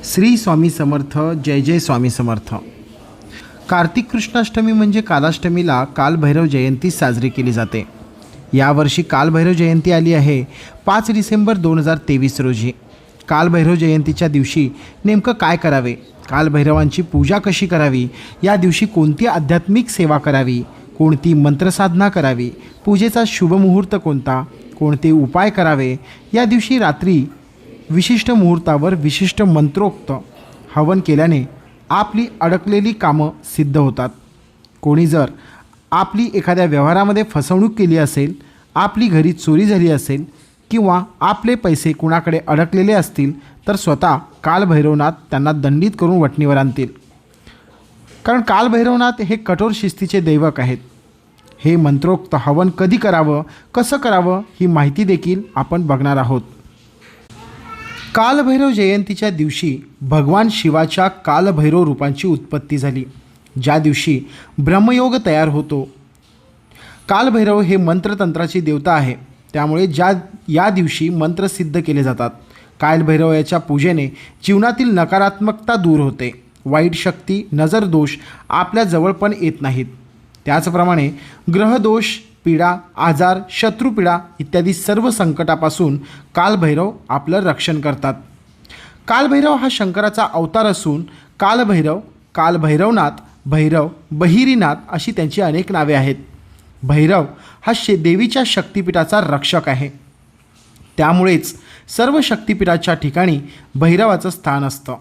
श्री स्वामी समर्थ. जय जय स्वामी समर्थ. कार्तिक कृष्णाष्टमी म्हणजे कालाष्टमीला कालभैरव जयंती साजरी केली जाते. यावर्षी कालभैरव जयंती आली आहे 5 डिसेंबर 2023 रोजी. कालभैरव जयंतीच्या दिवशी नेमकं काय करावे, कालभैरवांची पूजा कशी करावी, या दिवशी कोणती आध्यात्मिक सेवा करावी, कोणती मंत्रसाधना करावी, पूजेचा शुभमुहूर्त कोणता, कोणते उपाय करावे, या दिवशी रात्री विशिष्ट मुहूर्तावर विशिष्ट मंत्रोक्त हवन केल्याने आपली अडकलेली कामं सिद्ध होतात. कोणी जर आपली एखाद्या व्यवहारामध्ये फसवणूक केली असेल, आपली घरी चोरी झाली असेल किंवा आपले पैसे कुणाकडे अडकलेले असतील तर स्वतः कालभैरवनाथ त्यांना दंडित करून वठणीवर आणतील. कारण कालभैरवनाथ हे कठोर शिस्तीचे दैवक आहेत. हे मंत्रोक्त हवन कधी करावं, कसं करावं, ही माहिती देखील आपण बघणार आहोत. कालभैरव जयंतीच्या दिवशी भगवान शिवाच्या कालभैरव रूपांची उत्पत्ती झाली, ज्या दिवशी ब्रह्मयोग तयार होतो. कालभैरव हे मंत्रतंत्राची देवता आहे, त्यामुळे या दिवशी मंत्र सिद्ध केले जातात. कालभैरव याच्या पूजेने जीवनातील नकारात्मकता दूर होते, वाईट शक्ती, नजरदोष आपल्या जवळ पण येत नाहीत. त्याचप्रमाणे ग्रहदोष, पीडा, आजार, शत्रुपीडा इत्यादी सर्व संकटापासून कालभैरव आपलं रक्षण करतात. कालभैरव हा शंकराचा अवतार असून कालभैरव, कालभैरवनाथ, भैरव, बहिरीनाथ अशी त्यांची अनेक नावे आहेत. भैरव हा देवीच्या शक्तिपीठाचा रक्षक आहे. त्यामुळेच सर्व शक्तिपीठाच्या ठिकाणी भैरवाचं स्थान असतं.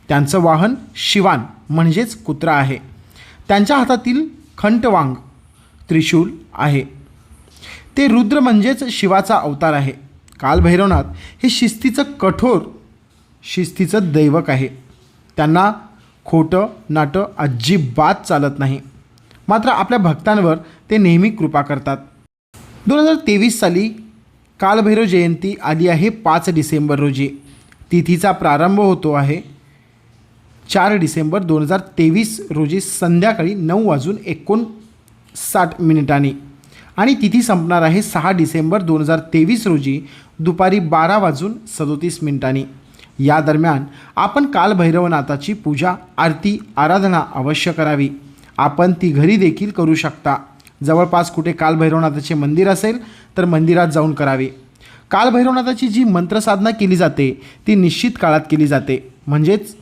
त्यांचं वाहन शिवान म्हणजेच कुत्रा आहे. त्यांच्या हातातील खंटवांग त्रिशूल आहे. ते रुद्र म्हणजेच शिवाचा अवतार आहे. कालभैरवनाथ हे शिस्तीचं दैवक आहे. त्यांना खोटं नाटं अजिबात चालत नाही. मात्र आपल्या भक्तांवर ते नेहमी कृपा करतात. 2023 साली कालभैरव जयंती आली आहे 5 डिसेंबर रोजी. तिथीचा प्रारंभ होतो आहे 4 डिसेंबर 2023 रोजी संध्याकाळी 9:59 आणि तिथी संपणार आहे 6 डिसेंबर 2023 रोजी दुपारी 12:37. या दरम्यान आपण कालभैरवनाथाची पूजा, आरती, आराधना अवश्य करावी. आपण ती घरी देखील करू शकता. जवळपास कुठे कालभैरवनाथाचे मंदिर असेल तर मंदिरात जाऊन करावे. कालभैरवनाथाची जी मंत्रसाधना केली जाते ती निश्चित काळात केली जाते, म्हणजेच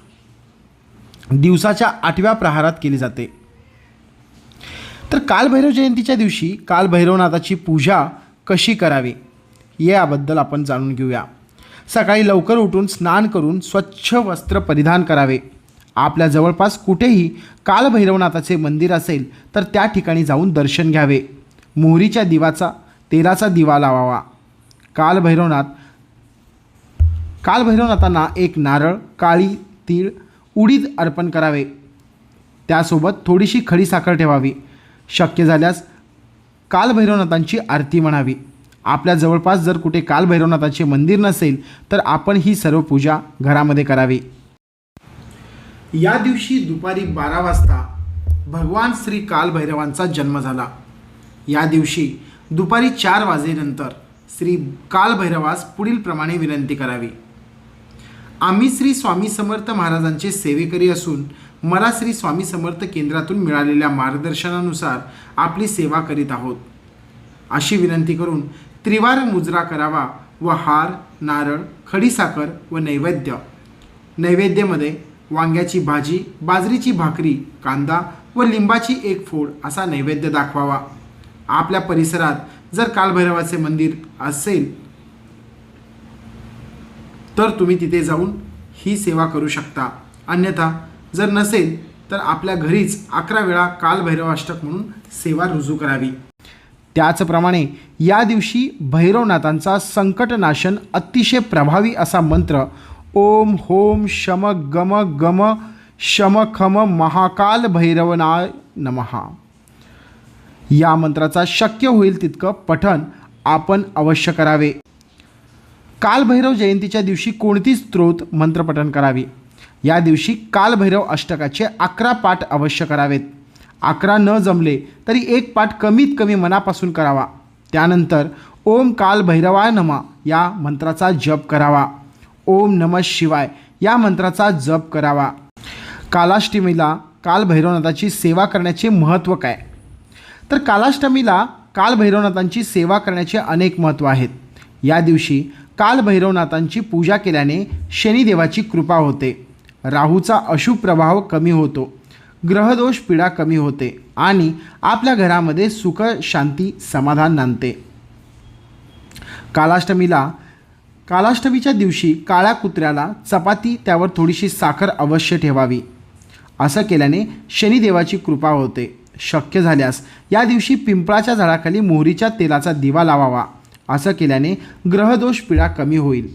दिवसाच्या 8व्या प्रहारात केली जाते. तर कालभैरव जयंतीच्या दिवशी कालभैरवनाथाची पूजा कशी करावी याबद्दल आपण जाणून घेऊया. सकाळी लवकर उठून स्नान करून स्वच्छ वस्त्र परिधान करावे. आपल्या जवळपास कुठेही कालभैरवनाथाचे मंदिर असेल तर त्या ठिकाणी जाऊन दर्शन घ्यावे. मोहरीच्या तेलाचा दिवा लावावा. कालभैरवनाथांना एक नारळ, काळी तीळ, उडीद अर्पण करावे. त्यासोबत थोडीशी खडी साखर ठेवावी. शक्य झाल्यास कालभैरवनाथांची आरती म्हणावी. आपल्या जवळपास जर कुठे कालभैरवनाथाचे मंदिर नसेल तर आपण ही सर्व पूजा घरामध्ये करावी. या दिवशी दुपारी 12 वाजता भगवान श्री कालभैरवांचा जन्म झाला. या दिवशी दुपारी 4 वाजेनंतर श्री कालभैरवास पुढील प्रमाणे विनंती करावी. आम्ही श्री स्वामी समर्थ महाराजांचे सेवेकरी असून मला श्री स्वामी समर्थ केंद्रातून मिळालेल्या मार्गदर्शनानुसार आपली सेवा करीत आहोत, अशी विनंती करून त्रिवार मुजरा करावा व हार, नारळ, खडीसाखर व नैवेद्यामध्ये वांग्याची भाजी, बाजरीची भाकरी, कांदा व लिंबाची एक फोड असा नैवेद्य दाखवावा. आपल्या परिसरात जर कालभैरवाचे मंदिर असेल तर तुम्ही तिथे जाऊन ही सेवा करू शकता. अन्यथा जर नसेल तर आपल्या घरीच 11 वेळा कालभैरवाष्टक म्हणून सेवा रुजू करावी. त्याचप्रमाणे या दिवशी भैरवनाथांचा संकटनाशन अतिशय प्रभावी असा मंत्र ओम होम शम गम गम शम खम महाकाल भैरवनाय नमः या मंत्राचा शक्य होईल तितकं पठण आपण अवश्य करावे. कालभैरव जयंतीच्या दिवशी कोणती स्तोत्र मंत्रपठण करावी. या दिवशी कालभैरव अष्टकाचे 11 पाठ अवश्य करावेत. 11 न जमले तरी एक पाठ कमीत कमी मनापासून करावा. त्यानंतर ओम कालभैरवाय नमः या मंत्राचा जप करावा. ओम नमः शिवाय या मंत्राचा जप करावा। कालाष्टमीला कालभैरवनाथाची सेवा करण्याचे महत्त्व काय? तर कालाष्टमीला कालभैरवनाथांची सेवा करण्याचे अनेक महत्त्व आहेत। या दिवशी कालभैरवनाथांची पूजा केल्याने शनिदेवाची कृपा होते, राहूचा अशुभ प्रभाव कमी होतो, ग्रहदोष पीडा कमी होते आणि आपल्या घरामध्ये सुख शांती समाधान नांदते। कालाष्टमीच्या दिवशी काळ्या कुत्र्याला चपाती त्यावर थोडीशी साखर अवश्य ठेवावी। असं केल्याने शनिदेवाची कृपा होते। शक्य झाल्यास या दिवशी पिंपळाच्या झाडाखाली मोहरीच्या तेलाचा दिवा लावावा। असं केल्याने ग्रहदोष पीडा कमी होईल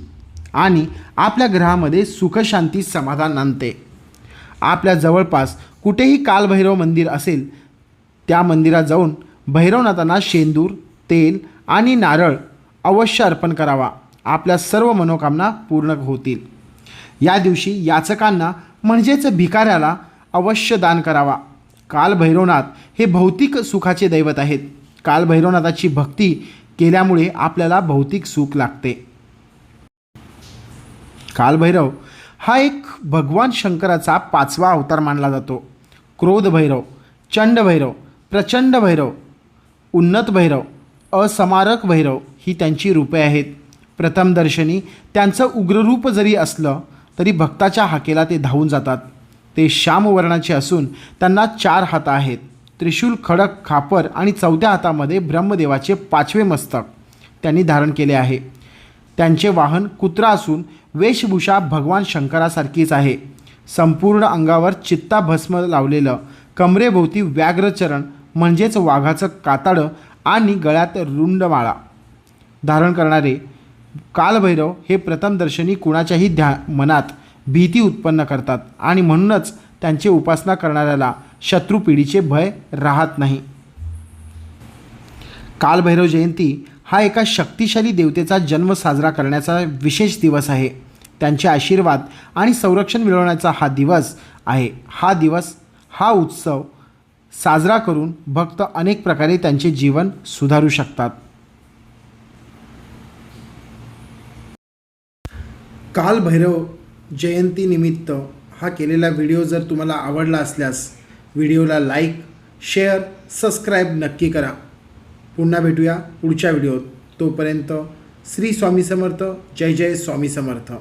आणि आपल्या ग्रहामध्ये सुखशांती समाधान नांदते। आपल्या जवळपास कुठेही कालभैरव मंदिर असेल त्या मंदिरात जाऊन भैरवनाथांना शेंदूर, तेल आणि नारळ अवश्य अर्पण करावा। आपल्या सर्व मनोकामना पूर्ण होतील। या दिवशी याचकांना म्हणजेच भिकाऱ्याला अवश्य दान करावा। कालभैरवनाथ हे भौतिक सुखाचे दैवत आहेत। कालभैरवनाथाची भक्ती केल्यामुळे आपल्याला भौतिक सुख लागते। कालभैरव हा एक भगवान शंकराचा 5वा अवतार मानला जातो। क्रोध भैरव, चंड भैरव, प्रचंड भैरव, उन्नत भैरव, असमारक भैरव ही त्यांची रूपे आहेत। प्रथम दर्शनी त्यांचं उग्ररूप जरी असलं तरी भक्ताच्या हाकेला ते धावून जातात। ते श्यामवर्णाचे असून त्यांना 4 हात आहेत, त्रिशूल, खडक, खापर आणि 4थ्या हातामध्ये ब्रह्मदेवाचे 5वे मस्तक त्यांनी धारण केले आहे। त्यांचे वाहन कुत्रा असून वेशभूषा भगवान शंकरासारखीच आहे। संपूर्ण अंगावर चित्ता भस्म लावलेलं, कमरेभोवती व्याघ्रचरण म्हणजेच वाघाचं कातडं आणि गळ्यात रुंडमाळा धारण करणारे कालभैरव हे प्रथमदर्शनी कुणाच्याही मनात भीती उत्पन्न करतात आणि म्हणूनच त्यांची उपासना करणाऱ्याला शत्रुपीडीचे भय राहत नाही। कालभैरव जयंती हा एका शक्तिशाली देवतेचा जन्म साजरा करण्याचा विशेष दिवस आहे। त्यांचे आशीर्वाद आणि संरक्षण मिळवण्याचा हा दिवस आहे। हा उत्सव साजरा करून भक्त अनेक प्रकारे त्यांचे जीवन सुधारू शकतात। कालभैरव जयंतीनिमित्त हा केलेला व्हिडिओ जर तुम्हाला आवडला असल्यास व्हिडिओला लाईक, शेअर, सबस्क्राईब नक्की करा। पुन्हा भेटूया पुढच्या व्हिडिओत। तोपर्यंत श्री स्वामी समर्थ, जय जय स्वामी समर्थ।